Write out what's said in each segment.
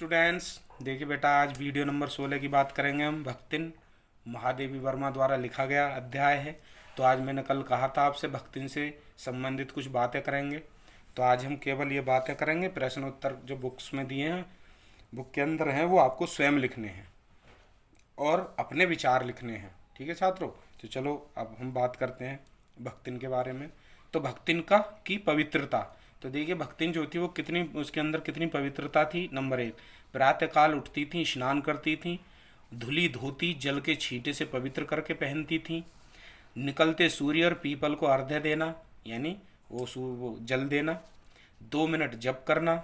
Students, देखिए बेटा, आज वीडियो नंबर 16 की बात करेंगे हम। भक्तिन महादेवी वर्मा द्वारा लिखा गया अध्याय है। तो आज मैंने कल कहा था आपसे भक्तिन से संबंधित कुछ बातें करेंगे। तो आज हम केवल ये बातें करेंगे। प्रश्नोत्तर जो बुक्स में दिए हैं, बुक के अंदर हैं, वो आपको स्वयं लिखने हैं और अपने विचार लिखने हैं। ठीक है छात्रों, तो चलो अब हम बात करते हैं भक्तिन के बारे में। तो भक्तिन का की पवित्रता, तो देखिए भक्तिन जो थी वो कितनी, उसके अंदर कितनी पवित्रता थी। नंबर 1, प्रातःकाल उठती थी, स्नान करती थी, धुली धोती जल के छींटे से पवित्र करके पहनती थी, निकलते सूर्य और पीपल को अर्घ्य देना, यानी वो जल देना, 2 मिनट जप करना,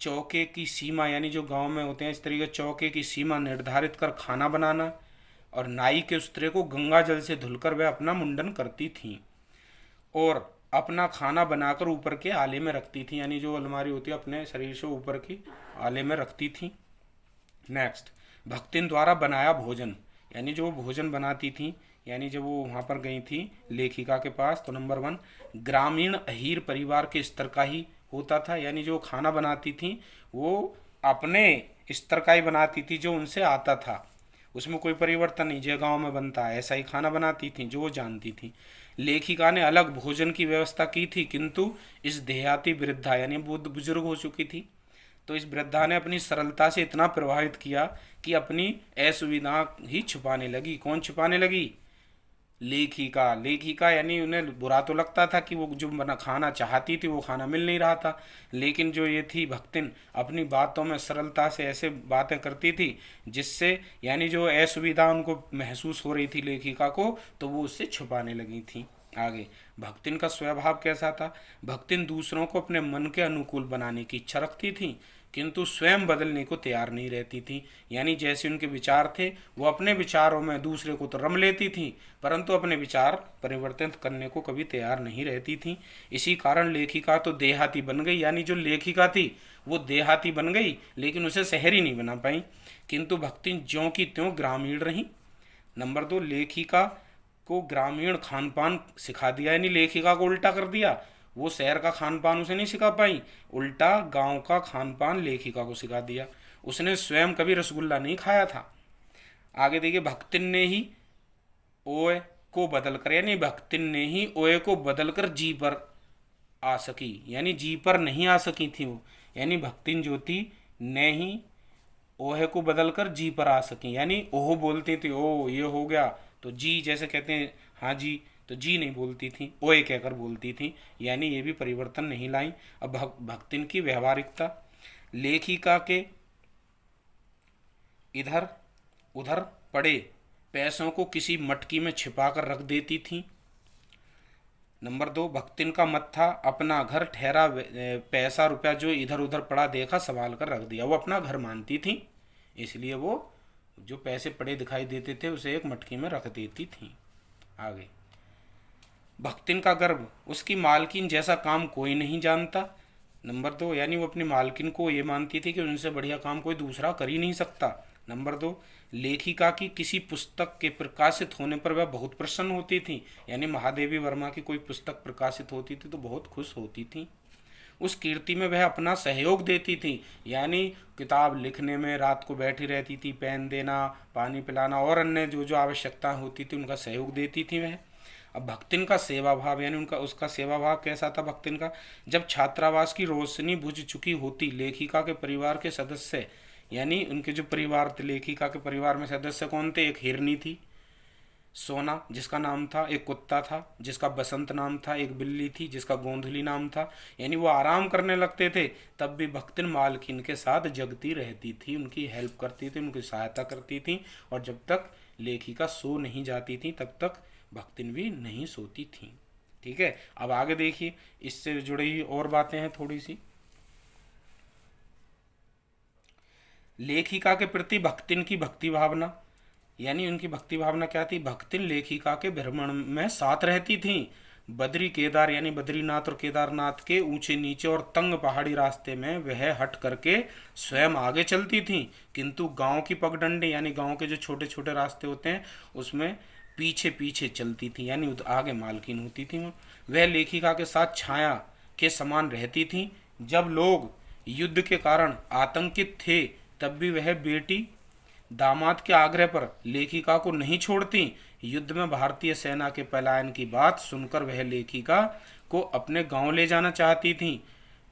चौके की सीमा, यानी जो गांव में होते हैं इस तरीके चौके की सीमा निर्धारित कर खाना बनाना, और नाई के उस्त्रे को गंगा जल से धुलकर वह अपना मुंडन करती थीं और अपना खाना बनाकर ऊपर के आले में रखती थी, यानी जो अलमारी होती है अपने शरीर से ऊपर की आले में रखती थी। नेक्स्ट, भक्तिन द्वारा बनाया भोजन, यानी जो भोजन बनाती थी, यानी जब वो वहाँ पर गई थी लेखिका के पास, तो नंबर 1, ग्रामीण अहीर परिवार के स्तर का ही होता था, यानी जो खाना बनाती थी वो अपने स्तर का ही बनाती थी, जो उनसे आता था, उसमें कोई परिवर्तन नहीं, जो गांव में बनता है ऐसा ही खाना बनाती थी, जो वो जानती थी। लेखिका ने अलग भोजन की व्यवस्था की थी, किंतु इस देहाती वृद्धा, यानी बुद्ध बुजुर्ग हो चुकी थी, तो इस वृद्धा ने अपनी सरलता से इतना प्रभावित किया कि अपनी असुविधा ही छुपाने लगी। कौन छुपाने लगी? लेखिका। लेखिका यानी उन्हें बुरा तो लगता था कि वो जो बना खाना चाहती थी वो खाना मिल नहीं रहा था, लेकिन जो ये थी भक्तिन अपनी बातों में सरलता से ऐसे बातें करती थी जिससे, यानी जो असुविधा उनको महसूस हो रही थी लेखिका को, तो वो उससे छुपाने लगी थी। आगे, भक्तिन का स्वभाव कैसा था? भक्तिन दूसरों को अपने मन के अनुकूल बनाने की इच्छा रखती थी, किंतु स्वयं बदलने को तैयार नहीं रहती थी, यानी जैसे उनके विचार थे वो अपने विचारों में दूसरे को तो रम लेती थी, परंतु अपने विचार परिवर्तित करने को कभी तैयार नहीं रहती थी। इसी कारण लेखिका तो देहाती बन गई, यानी जो लेखिका थी वो देहाती बन गई, लेकिन उसे शहरी नहीं बना पाई, किंतु भक्तिन ज्यों की त्यों ग्रामीण रही। नंबर 2, लेखिका को ग्रामीण खान पान सिखा दिया, यानी लेखिका को उल्टा कर दिया, वो शहर का खान पान उसे नहीं सिखा पाई, उल्टा गांव का खान पान लेखिका को सिखा दिया। उसने स्वयं कभी रसगुल्ला नहीं खाया था। आगे देखिए, भक्तिन ने ही ओए को बदलकर, यानी भक्तिन ने ही ओए को बदलकर जी पर आ सकी, यानी जी पर नहीं आ सकी थी वो, यानी भक्तिन जो थी ने ही ओहे को बदलकर जी पर आ सकी, यानी ओह बोलती थी, ओ ये हो गया, तो जी जैसे कहते हैं हाँ जी, तो जी नहीं बोलती थी, ओए कहकर बोलती थी, यानी ये भी परिवर्तन नहीं लाई। अब भक्तिन की व्यवहारिकता, लेखिका के इधर उधर पड़े पैसों को किसी मटकी में छिपा कर रख देती थी। नंबर 2, भक्तिन का मत था अपना घर ठहरा पैसा रुपया जो इधर उधर पड़ा देखा संभाल कर रख दिया, वो अपना घर मानती थी, इसलिए वो जो पैसे पड़े दिखाई देते थे उसे एक मटकी में रख देती थी। आगे, भक्तिन का गर्व, उसकी मालकिन जैसा काम कोई नहीं जानता। नंबर 2, यानी वो अपनी मालकिन को ये मानती थी कि उनसे बढ़िया काम कोई दूसरा कर ही नहीं सकता। नंबर 2, लेखिका की किसी पुस्तक के प्रकाशित होने पर वह बहुत प्रसन्न होती थी, यानी महादेवी वर्मा की कोई पुस्तक प्रकाशित होती थी तो बहुत खुश होती थी। उस कीर्ति में वह अपना सहयोग देती थी, यानी किताब लिखने में रात को बैठी रहती थी, पेन देना, पानी पिलाना और अन्य जो जो आवश्यकता होती थी उनका सहयोग देती थी वह। अब भक्तिन का सेवा भाव, यानी उनका उसका सेवा भाव कैसा था भक्तिन का? जब छात्रावास की रोशनी बुझ चुकी होती, लेखिका के परिवार के सदस्य, यानी उनके जो परिवार थे, लेखिका के परिवार में सदस्य कौन थे? एक हिरनी थी सोना जिसका नाम था, एक कुत्ता था जिसका बसंत नाम था, एक बिल्ली थी जिसका गोंधली नाम था, यानी वो आराम करने लगते थे तब भी भक्तिन मालकिन के साथ जगती रहती थी, उनकी हेल्प करती थी, उनकी सहायता करती थी, और जब तक लेखिका सो नहीं जाती थी तब तक भक्तिन भी नहीं सोती थी। ठीक है, अब आगे देखिए, इससे जुड़ी हुई और बातें हैं थोड़ी सी। लेखिका के प्रति भक्तिन की भक्ति भावना, यानी उनकी भक्ति भावना क्या थी? भक्तिन लेखिका के भ्रमण में साथ रहती थी। बद्री केदार, यानी बद्रीनाथ और केदारनाथ के ऊंचे नीचे और तंग पहाड़ी रास्ते में वह हट करके स्वयं आगे चलती थी, किंतु गांव की पगडंडी, यानी गांव के जो छोटे छोटे रास्ते होते हैं उसमें पीछे पीछे चलती थी, यानी आगे मालकिन होती थी। वह लेखिका के साथ छाया के समान रहती थी। जब लोग युद्ध के कारण आतंकित थे, तब भी वह बेटी दामाद के आग्रह पर लेखिका को नहीं छोड़ती। युद्ध में भारतीय सेना के पलायन की बात सुनकर वह लेखिका को अपने गांव ले जाना चाहती थी।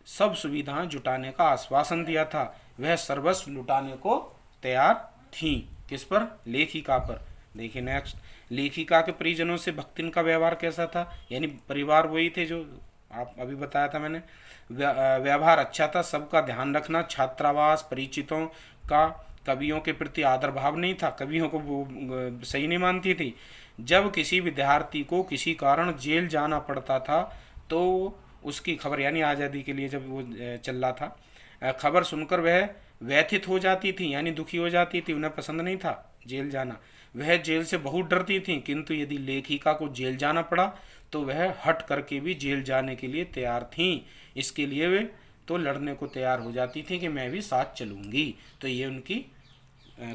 सब सुविधाएं जुटाने का आश्वासन दिया था। वह सर्वस्व लुटाने को तैयार थी। किस पर? लेखिका पर। देखिए नेक्स्ट, लेखिका के परिजनों से भक्तिन का व्यवहार कैसा था? यानी परिवार वही थे जो आप अभी बताया था मैंने। व्यवहार अच्छा था, सबका ध्यान रखना, छात्रावास, परिचितों का कवियों के प्रति आदर भाव नहीं था, कवियों को वो सही नहीं मानती थी। जब किसी विद्यार्थी को किसी कारण जेल जाना पड़ता था तो उसकी खबर, यानी आज़ादी के लिए जब वो चल रहा था, खबर सुनकर वह व्यथित हो जाती थी, यानी दुखी हो जाती थी, उन्हें पसंद नहीं था जेल जाना। वह जेल से बहुत डरती थी, किंतु यदि लेखिका को जेल जाना पड़ा तो वह हट करके भी जेल जाने के लिए तैयार थी। इसके लिए वे तो लड़ने को तैयार हो जाती थी कि मैं भी साथ चलूँगी। तो ये उनकी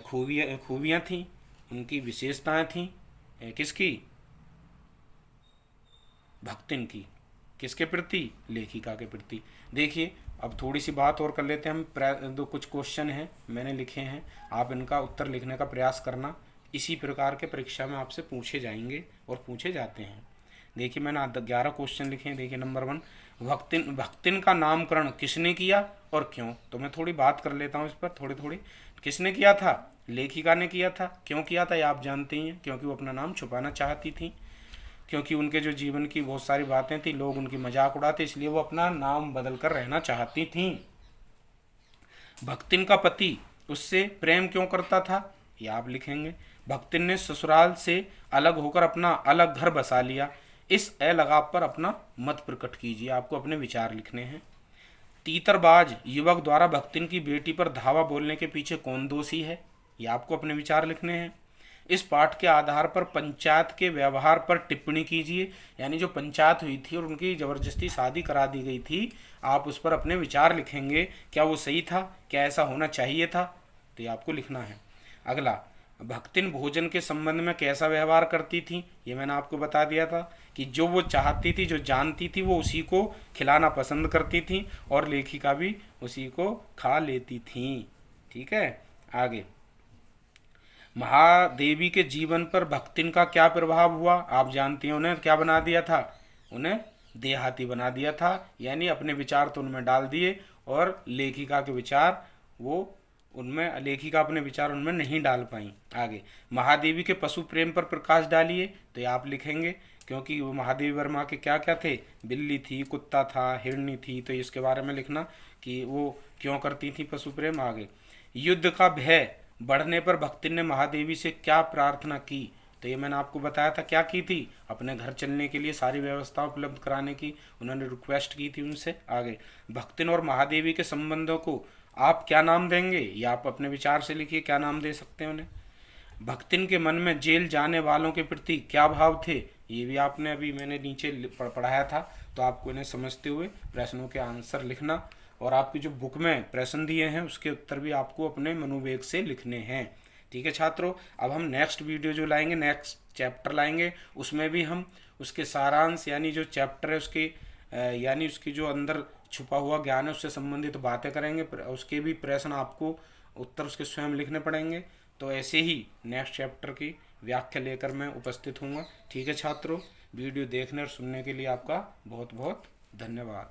खूबियाँ थीं, उनकी विशेषताएं थीं। किसकी? भक्तिन की। किसके प्रति? लेखिका के प्रति। देखिए अब थोड़ी सी बात और कर लेते हैं हम। दो कुछ क्वेश्चन हैं मैंने लिखे हैं, आप इनका उत्तर लिखने का प्रयास करना। इसी प्रकार के परीक्षा में आपसे पूछे जाएंगे और पूछे जाते हैं। देखिए मैंने 11 क्वेश्चन लिखे हैं। देखिए नंबर 1, भक्तिन का नामकरण किसने किया और क्यों? तो मैं थोड़ी बात कर लेता हूँ इस पर थोड़ी। किसने किया था? लेखिका ने किया था। क्यों किया था ये आप जानते ही हैं, क्योंकि वो अपना नाम छुपाना चाहती थी, क्योंकि उनके जो जीवन की बहुत सारी बातें थी, लोग उनकी मजाक उड़ाते, इसलिए वो अपना नाम बदल कर रहना चाहती थी। भक्तिन का पति उससे प्रेम क्यों करता था? ये आप लिखेंगे। भक्तिन ने ससुराल से अलग होकर अपना अलग घर बसा लिया। इस अलगाव पर अपना मत प्रकट कीजिए, आपको अपने विचार लिखने हैं। तीतरबाज युवक द्वारा भक्तिन की बेटी पर धावा बोलने के पीछे कौन दोषी है? ये आपको अपने विचार लिखने हैं। इस पाठ के आधार पर पंचायत के व्यवहार पर टिप्पणी कीजिए, यानी जो पंचायत हुई थी और उनकी ज़बरदस्ती शादी करा दी गई थी, आप उस पर अपने विचार लिखेंगे। क्या वो सही था? क्या ऐसा होना चाहिए था? तो ये आपको लिखना है। अगला, भक्तिन भोजन के संबंध में कैसा व्यवहार करती थी? ये मैंने आपको बता दिया था कि जो वो चाहती थी, जो जानती थी, वो उसी को खिलाना पसंद करती थी और लेखिका भी उसी को खा लेती थी। ठीक है, आगे। महादेवी के जीवन पर भक्तिन का क्या प्रभाव हुआ? आप जानती हैं, उन्हें क्या बना दिया था? उन्हें देहाती बना दिया था, यानी अपने विचार तो उनमें डाल दिए और लेखिका के विचार वो उनमें, लेखिका अपने विचार उनमें नहीं डाल पाई। आगे, महादेवी के पशु प्रेम पर प्रकाश डालिए। तो ये आप लिखेंगे, क्योंकि वो महादेवी वर्मा के क्या क्या थे? बिल्ली थी, कुत्ता था, हिरनी थी, तो इसके बारे में लिखना कि वो क्यों करती थी पशु प्रेम। आगे, युद्ध का भय बढ़ने पर भक्तिन ने महादेवी से क्या प्रार्थना की? तो ये मैंने आपको बताया था क्या की थी? अपने घर चलने के लिए सारी व्यवस्था उपलब्ध कराने की उन्होंने रिक्वेस्ट की थी उनसे। आगे, भक्तिन और महादेवी के संबंधों को आप क्या नाम देंगे? या आप अपने विचार से लिखिए क्या नाम दे सकते हैं उन्हें। भक्तिन के मन में जेल जाने वालों के प्रति क्या भाव थे? ये भी आपने अभी मैंने नीचे पढ़ाया था, तो आपको इन्हें समझते हुए प्रश्नों के आंसर लिखना, और आपकी जो बुक में प्रश्न दिए हैं उसके उत्तर भी आपको अपने मनोवेग से लिखने हैं। ठीक है छात्रों, अब हम नेक्स्ट वीडियो जो लाएंगे, नेक्स्ट चैप्टर लाएंगे, उसमें भी हम उसके सारांश, यानी जो चैप्टर है उसके यानी उसकी जो अंदर छुपा हुआ ज्ञान है उससे संबंधित बातें करेंगे। उसके भी प्रश्न आपको उत्तर उसके स्वयं लिखने पड़ेंगे। तो ऐसे ही नेक्स्ट चैप्टर की व्याख्या लेकर मैं उपस्थित हूँगा। ठीक है छात्रों, वीडियो देखने और सुनने के लिए आपका बहुत बहुत धन्यवाद।